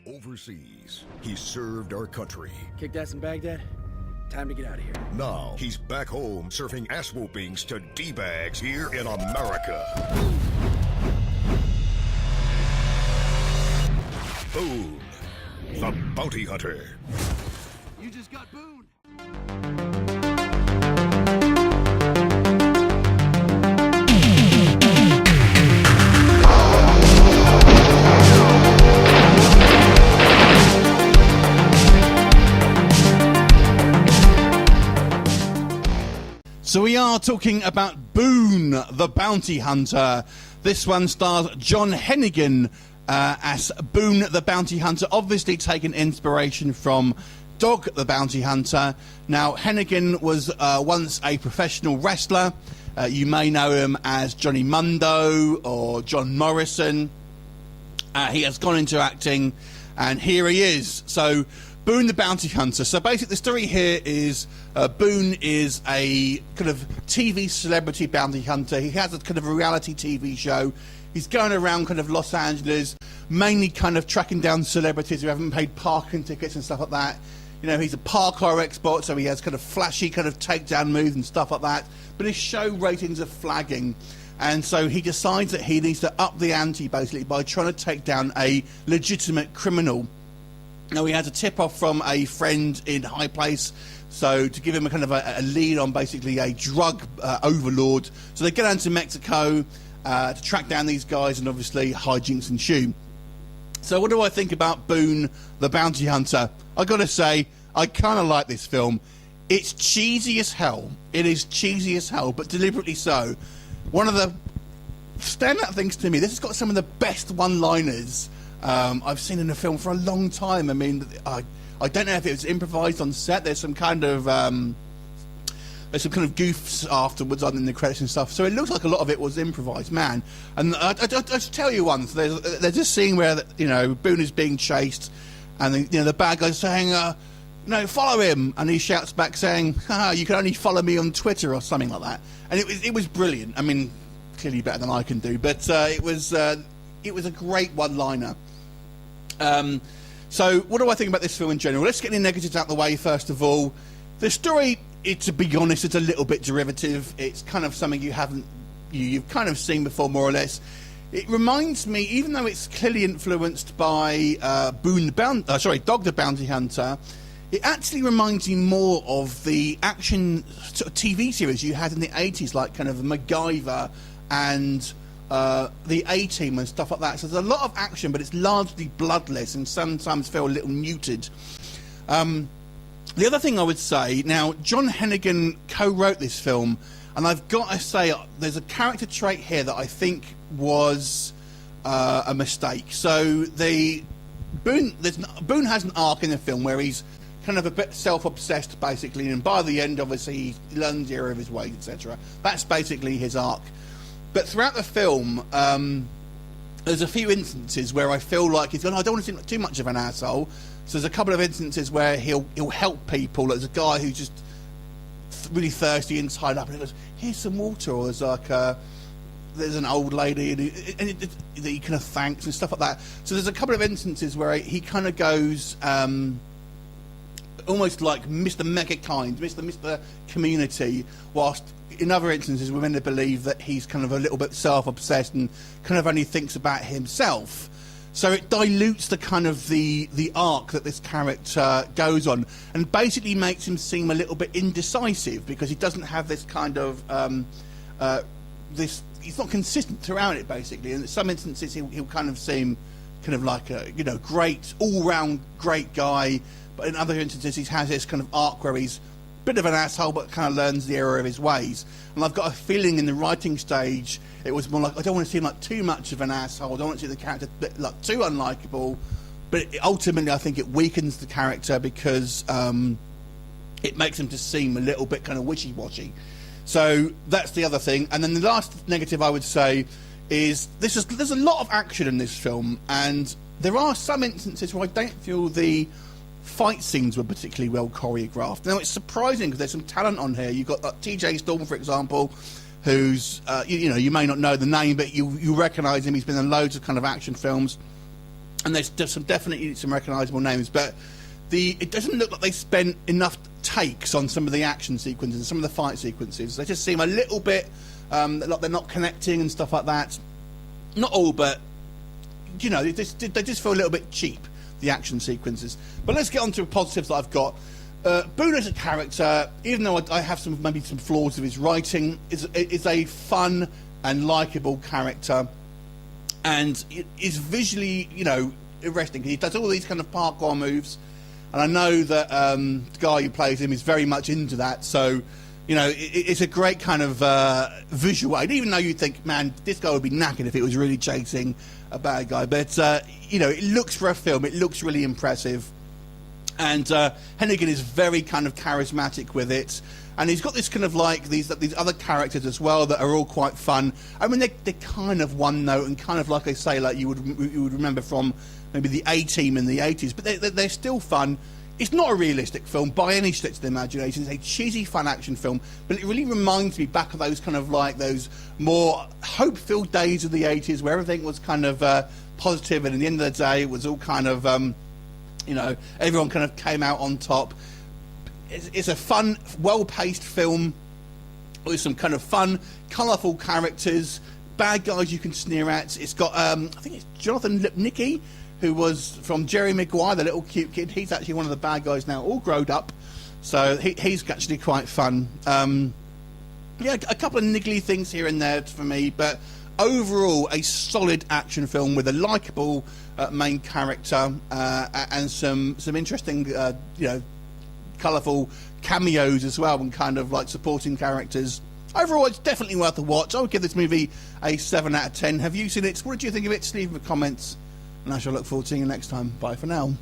overseas. He served our country. Kicked ass in Baghdad? Time to get out of here. Now, he's back home surfing ass-whoopings to D-bags here in America. Boone, the bounty hunter. You just got Boone! So we are talking about Boone, the Bounty Hunter. This one stars John Hennigan as Boone, the Bounty Hunter, obviously taking inspiration from Dog, the Bounty Hunter. Now, Hennigan was once a professional wrestler. You may know him as Johnny Mundo or John Morrison. He has gone into acting, and here he is. So, Boone the Bounty Hunter. So basically the story here is Boone is a kind of TV celebrity bounty hunter. He has a kind of a reality TV show. He's going around kind of Los Angeles, mainly kind of tracking down celebrities who haven't paid parking tickets and stuff like that. You know, he's a parkour expert, so he has kind of flashy kind of takedown moves and stuff like that. But his show ratings are flagging. And so he decides that he needs to up the ante, basically, by trying to take down a legitimate criminal. Now, he has a tip-off from a friend in high place, so to give him a kind of a lead on basically a drug overlord. So they get down to Mexico to track down these guys, and obviously hijinks ensue. So what do I think about Boone, the Bounty Hunter? I gotta say, I kind of like this film. It's cheesy as hell. It is cheesy as hell, but deliberately so. One of the standout things to me, this has got some of the best one-liners I've seen in a film for a long time. I mean, I don't know if it was improvised on set. There's some kind of goofs afterwards on in the credits and stuff. So it looks like a lot of it was improvised, man. And I just tell you once, there's a scene where Boone is being chased, and the bad guy's saying, "No, follow him," and he shouts back saying, "Haha, you can only follow me on Twitter," or something like that. And it was brilliant. I mean, clearly better than I can do, but it was a great one-liner. So what do I think about this film in general? Let's get the negatives out of the way first of all. The story, to be honest, it's a little bit derivative. It's kind of something you've kind of seen before, more or less. It reminds me, even though it's clearly influenced by Dog the Bounty Hunter, it actually reminds me more of the action sort of TV series you had in the 80s, like kind of MacGyver and the A-Team and stuff like that. So there's a lot of action, but it's largely bloodless and sometimes feel a little muted. The other thing I would say, now, John Hennigan co-wrote this film, and I've got to say, there's a character trait here that I think was a mistake. So Boone has an arc in the film where he's kind of a bit self-obsessed, basically, and by the end, obviously, he learns the error of his ways, etc. That's basically his arc. But throughout the film, there's a few instances where I feel like he's going, I don't want to seem like too much of an asshole. So there's a couple of instances where he'll help people. There's a guy who's just really thirsty inside up, and he goes, "Here's some water." Or there's like there's an old lady that he kind of thanks and stuff like that. So there's a couple of instances where he kind of goes almost like Mr. Mega Kind, Mr. Community, whilst in other instances we're meant to believe that he's kind of a little bit self-obsessed and kind of only thinks about himself. So it dilutes the kind of the arc that this character goes on, and basically makes him seem a little bit indecisive, because he doesn't have this kind of he's not consistent throughout it, basically. And in some instances he'll kind of seem kind of like a great all-round great guy, but in other instances he has this kind of arc where he's a bit of an asshole but kind of learns the error of his ways. And I've got a feeling in the writing stage it was more like, I don't want to seem like too much of an asshole, I don't want to see the character like too unlikable, but ultimately I think it weakens the character because it makes him just seem a little bit kind of wishy-washy. So that's the other thing. And then the last negative I would say is there's a lot of action in this film, and there are some instances where I don't feel the fight scenes were particularly well choreographed. Now, it's surprising because there's some talent on here. You've got TJ Storm, for example, who's you may not know the name, but you recognise him. He's been in loads of kind of action films. and there's definitely some recognisable names, but it doesn't look like they spent enough takes on some of the action sequences and some of the fight sequences. They just seem a little bit like they're not connecting and stuff like that. Not all, but you know, they just feel a little bit cheap, the action sequences. But let's get on to the positives that I've got. Boone as a character, even though I have maybe some flaws with his writing, is a fun and likeable character, and is visually, you know, arresting. He does all these kind of parkour moves, and I know that the guy who plays him is very much into that. So, you know, it's a great kind of visual aid, even though you think, man, this guy would be knackered if it was really chasing a bad guy. But, you know, it looks for a film, it looks really impressive. And Hennigan is very kind of charismatic with it. And he's got this kind of like these other characters as well that are all quite fun. I mean, they're kind of one note and kind of like I say, like you would remember from maybe the A-Team in the 80s. But they're still fun. It's not a realistic film by any stretch of the imagination. It's a cheesy, fun action film, but it really reminds me back of those kind of like those more hope-filled days of the 80s where everything was kind of positive, and at the end of the day, it was all kind of, you know, everyone kind of came out on top. It's a fun, well-paced film with some kind of fun, colourful characters, bad guys you can sneer at. It's got, I think it's Jonathan Lipnicki, who was from Jerry Maguire, the little cute kid. He's actually one of the bad guys now, all grown up. So he's actually quite fun. Yeah, a couple of niggly things here and there for me, but overall a solid action film with a likeable main character and some interesting, you know, colourful cameos as well, and kind of like supporting characters. Overall, it's definitely worth a watch. I would give this movie a 7 out of 10. Have you seen it? What did you think of it? Leave in the comments, and I shall look forward to seeing you next time. Bye for now.